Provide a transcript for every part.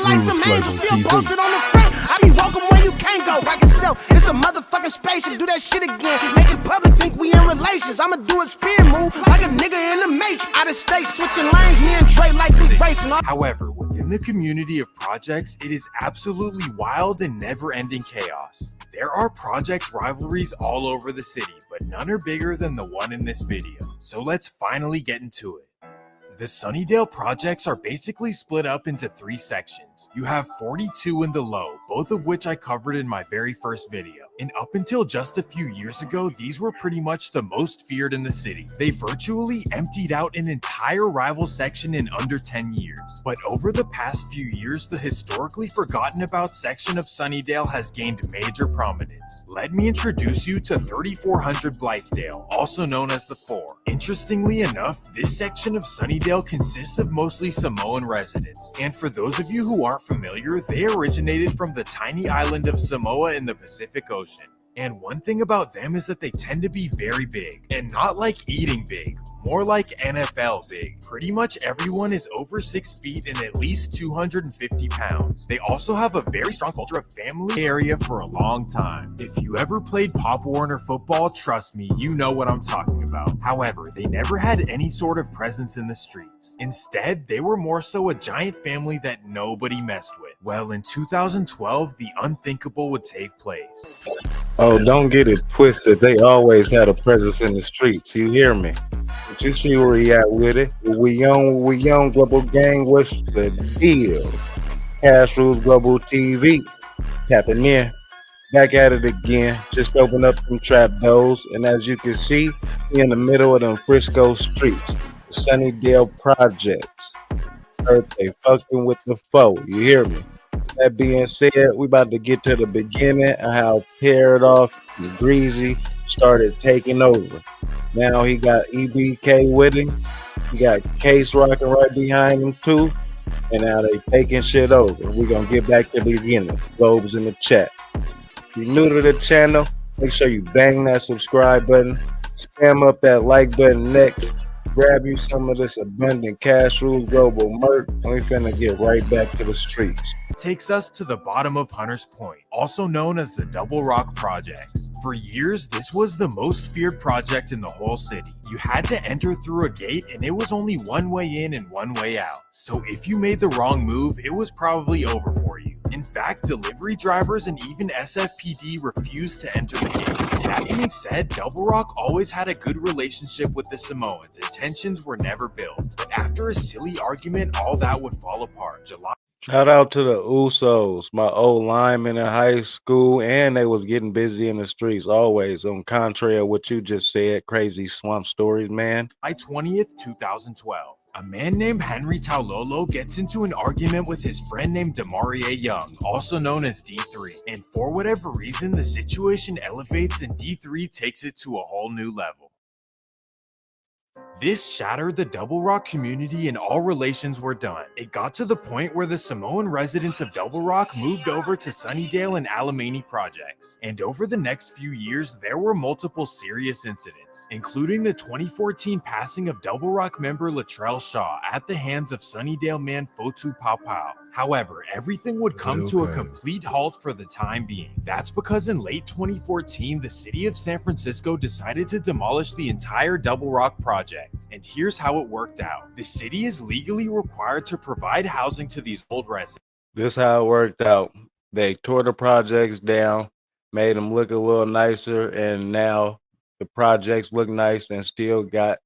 like some angels, still posted on the front. I be walking where you can't go. Rock yourself, it's a motherfucking spaceship. Do that shit again, make it public, think we in relations. I'ma do a spin move like a nigga in the Matrix. Out of state, switching lanes, me and Trey like we racing. However, within the community of projects, it is absolutely wild and never-ending chaos. There are project rivalries all over the city, but none are bigger than the one in this video. So let's finally get into it. The Sunnydale projects are basically split up into 3 sections. You have 42 in the low, both of which I covered in my very first video. And up until just a few years ago, these were pretty much the most feared in the city. They virtually emptied out an entire rival section in under 10 years. But over the past few years, the historically forgotten about section of Sunnydale has gained major prominence. Let me introduce you to 3400 Blightdale, also known as the 4. Interestingly enough, this section of Sunnydale consists of mostly Samoan residents. And for those of you who aren't familiar, they originated from the tiny island of Samoa in the Pacific Ocean. And one thing about them is that they tend to be very big, and not like eating big, more like NFL big. Pretty much everyone is over 6 feet and at least 250 pounds. They also have a very strong culture of family area for a long time. If you ever played Pop Warner football, trust me, you know what I'm talking about. However, they never had any sort of presence in the streets. Instead, they were more so a giant family that nobody messed with. Well, in 2012, the unthinkable would take place. Oh, don't get it twisted. They always had a presence in the streets. You hear me? But you see where he at with it. We young Global Gang. What's the deal? Cash Rules Global TV. Tapping in. Back at it again. Just open up some trap doors. And as you can see, we in the middle of them Frisco streets. The Sunnydale projects. Earth, they fucking with the foe. You hear me? That being said, we about to get to the beginning of how Terrorized and Greezy started taking over. Now he got EBK with him. He got Case rocking right behind him too. And now they taking shit over. We're going to get back to the beginning. Globes in the chat. If you're new to the channel, make sure you bang that subscribe button. Spam up that like button next. Grab you some of this abundant Cash Rules Global merch. And we finna get right back to the streets. Takes us to the bottom of Hunters Point, also known as the Double Rock Projects. For years, this was the most feared project in the whole city. You had to enter through a gate and it was only one way in and one way out. So if you made the wrong move, it was probably over for you. In fact, delivery drivers and even SFPD refused to enter the gates. That being said, Double Rock always had a good relationship with the Samoans and tensions were never built. But after a silly argument, all that would fall apart. Shout out to the Usos, my old linemen in high school, and they was getting busy in the streets always. On contrary to what you just said, crazy swamp stories, man. July 20th, 2012. A man named Henry Taulolo gets into an argument with his friend named Demarie Young, also known as D3. And for whatever reason, the situation elevates and D3 takes it to a whole new level. This shattered the Double Rock community and all relations were done. It got to the point where the Samoan residents of Double Rock moved over to Sunnydale and Alamany projects. And over the next few years, there were multiple serious incidents, including the 2014 passing of Double Rock member Latrell Shaw at the hands of Sunnydale man Fotu Paupau. However, everything would come to a complete halt for the time being. That's because in late 2014, the city of San Francisco decided to demolish the entire Double Rock project. And here's how it worked out. The city is legally required to provide housing to these old residents. This how it worked out. They tore the projects down, made them look a little nicer, and now the projects look nice and still got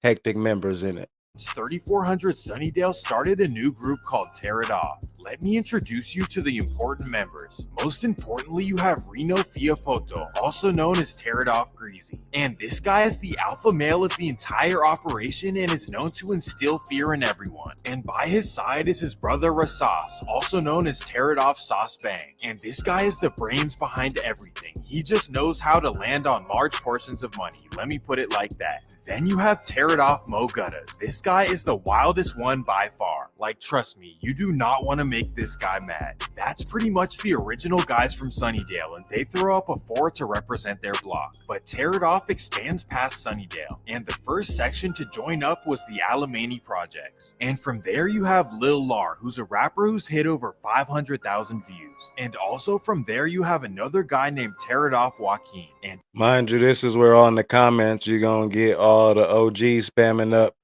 hectic members in it. 3400 Sunnydale started a new group called Terrorized. Let me introduce you to the important members. Most importantly, you have Reno Fiapoto, also known as Terrorized Greezy. And this guy is the alpha male of the entire operation and is known to instill fear in everyone. And by his side is his brother Rasas, also known as Terrorized Sauce Bang. And this guy is the brains behind everything. He just knows how to land on large portions of money. Let me put it like that. Then you have Terrorized Mo Gutta. This guy is the wildest one by far. Like, trust me, you do not want to make this guy mad. That's pretty much the original guys from Sunnydale, and they throw up a 4 to represent their block. But Tear It Off expands past Sunnydale, and the first section to join up was the Alamany Projects. And from there you have Lil Lar, who's a rapper who's hit over 500,000 views. And also from there you have another guy named Tear It Off Joaquin. And mind you, this is where all in the comments you're gonna get all the OGs spamming up.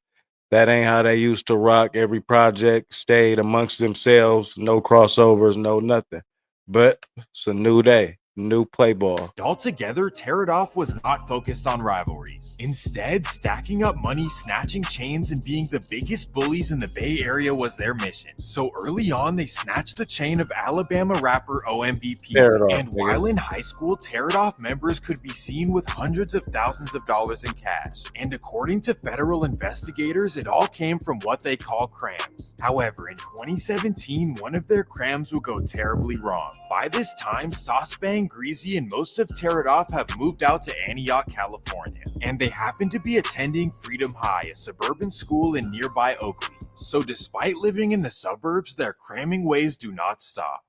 That ain't how they used to rock. Every project stayed amongst themselves, no crossovers, no nothing. But it's a new day, new play ball. altogether, Tear It Off was not focused on rivalries. Instead, stacking up money, snatching chains, and being the biggest bullies in the Bay Area was their mission. So early on, they snatched the chain of Alabama rapper OMVPs, and while in high school, Tear It Off members could be seen with hundreds of thousands of dollars in cash. And according to federal investigators, it all came from what they call crams. However, in 2017, one of their crams would go terribly wrong. By this time, Sauce Bang, Greezy, and most of Tear It Off have moved out to Antioch, California, and they happen to be attending Freedom High, a suburban school in nearby Oakley. So despite living in the suburbs, their cramming ways do not stop.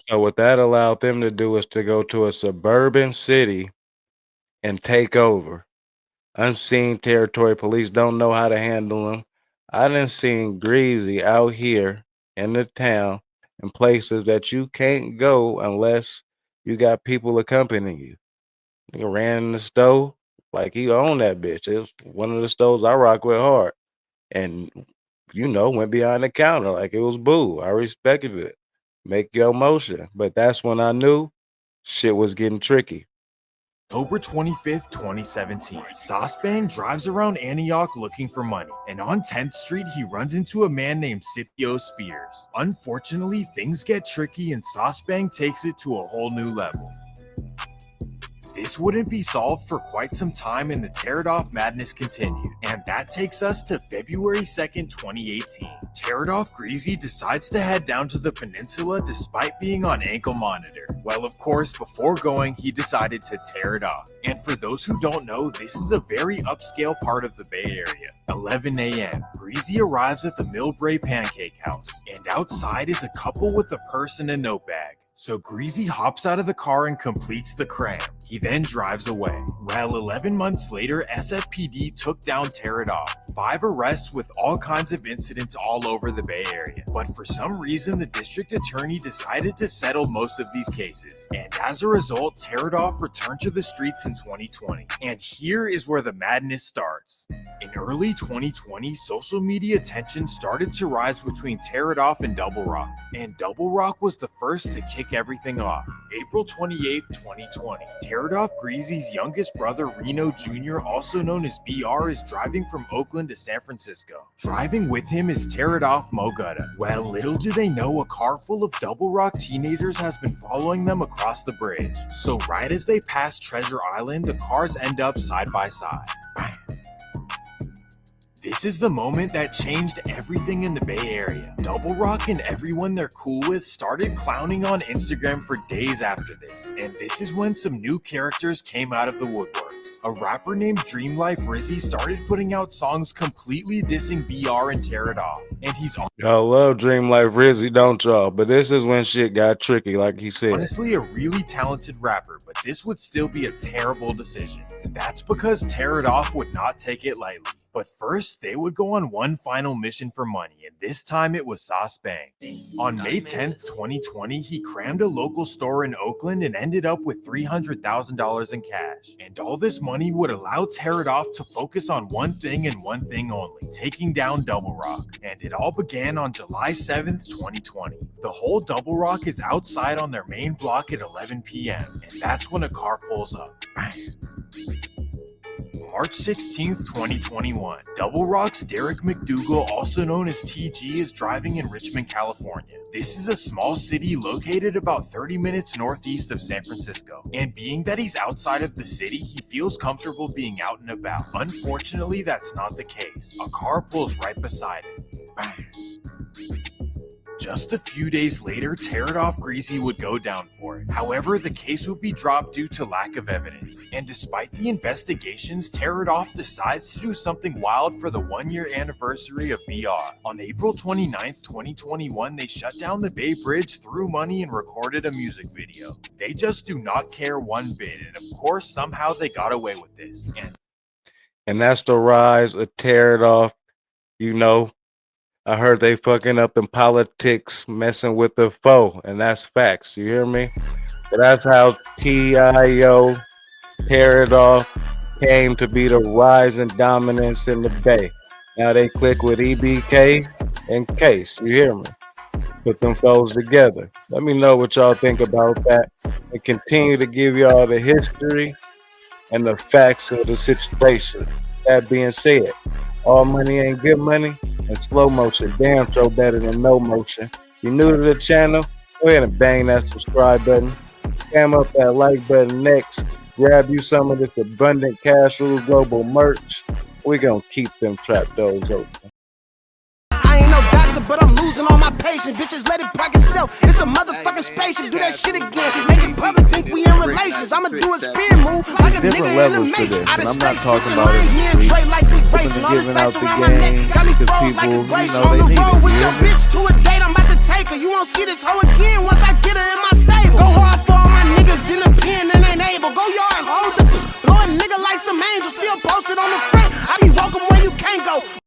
So what that allowed them to do is to go to a suburban city and take over. Unseen territory, police don't know how to handle them. I done seen Greezy out here in the town in places that you can't go unless you got people accompanying you. Nigga ran in the store like he owned that bitch. It's one of the stores I rock with hard. And, went behind the counter like it was boo. I respected it. Make your motion. But that's when I knew shit was getting tricky. October 25th, 2017. Sauce Bang drives around Antioch looking for money, and on 10th Street he runs into a man named TIO Spears. Unfortunately, things get tricky and Sauce Bang takes it to a whole new level. This wouldn't be solved for quite some time and the Tear It Off madness continued, and that takes us to February 2nd, 2018. Tear It Off Greezy decides to head down to the peninsula despite being on ankle monitor. Well, of course, before going, he decided to tear it off. And for those who don't know, this is a very upscale part of the Bay Area. 11 a.m. Greezy arrives at the Millbrae Pancake House, and outside is a couple with a purse and a note bag. So Greezy hops out of the car and completes the cram. He then drives away. Well, 11 months later, SFPD took down Tear It Off. 5 arrests with all kinds of incidents all over the Bay Area. But for some reason, the district attorney decided to settle most of these cases. And as a result, Tear It Off returned to the streets in 2020. And here is where the madness starts. In early 2020, social media tension started to rise between Tear It Off and Double Rock. And Double Rock was the first to kick everything off. April 28th, 2020. Tear It Off Greezy's youngest brother Reno Jr., also known as BR, is driving from Oakland to San Francisco. Driving with him is Tear It Off Mo Gutta. Well, little do they know, a car full of Double Rock teenagers has been following them across the bridge. So right as they pass Treasure Island, the cars end up side by side. Bam. This is the moment that changed everything in the Bay Area. Double Rock and everyone they're cool with started clowning on Instagram for days after this. And this is when some new characters came out of the woodworks. A rapper named Dream Life Rizzy started putting out songs completely dissing BR and Tear It Off. And he's Y'all love Dream Life Rizzy, don't y'all? But this is when shit got tricky, like he said. Honestly a really talented rapper, but this would still be a terrible decision. And that's because Tear It Off would not take it lightly. But first, they would go on one final mission for money, and this time it was Sauce Bang. On May 10th, 2020, he crammed a local store in Oakland and ended up with $300,000 in cash. And all this money would allow Tear It Off to focus on one thing and one thing only, taking down Double Rock. And it all began on July 7th, 2020. The whole Double Rock is outside on their main block at 11 p.m., and that's when a car pulls up. March 16th, 2021. Double Rock's Derek McDougal, also known as TG, is driving in Richmond, California. This is a small city located about 30 minutes northeast of San Francisco. And being that he's outside of the city, he feels comfortable being out and about. Unfortunately, that's not the case. A car pulls right beside him. Bang. Just a few days later, Greezy would go down for it. However, the case would be dropped due to lack of evidence. And despite the investigations, decides to do something wild for the 1-year anniversary of BR. On April 29th, 2021, they shut down the Bay Bridge, threw money, and recorded a music video. They just do not care one bit, and of course, somehow they got away with this. And that's the rise of Tear It Off. You know, I heard they fucking up in politics, messing with the foe, and that's facts. You hear me? So that's how TIO, Tear It Off, came to be the rise and dominance in the Bay. Now they click with EBK and Case. You hear me? Put them foes together. Let me know what y'all think about that, and continue to give y'all the history and the facts of the situation. That being said, all money ain't good money, and slow motion damn sure better than no motion. You new to the channel, go ahead and bang that subscribe button. Spam up that like button next. Grab you some of this abundant Cash Rules Global merch. We gonna keep them trap doors open. I ain't no doctor, but I'm losing all my patience. Bitches, let it park itself. It's a motherfucking spaceship. Do that shit again. Make it public, think we in relations. I'ma do a spin move like a nigga in the matrix. Out of state, switching lanes, me and Dre like we racing. All the sights around my neck got me froze like a glacier. On the road with your bitch to a date, I'm about to take her. You won't see this hoe again once I get her in my stable. Go hard for all my niggas in the pen and ain't able. Go yard, hold the blow a nigga like some angels. Still posted on the front. I be welcome where you can't go.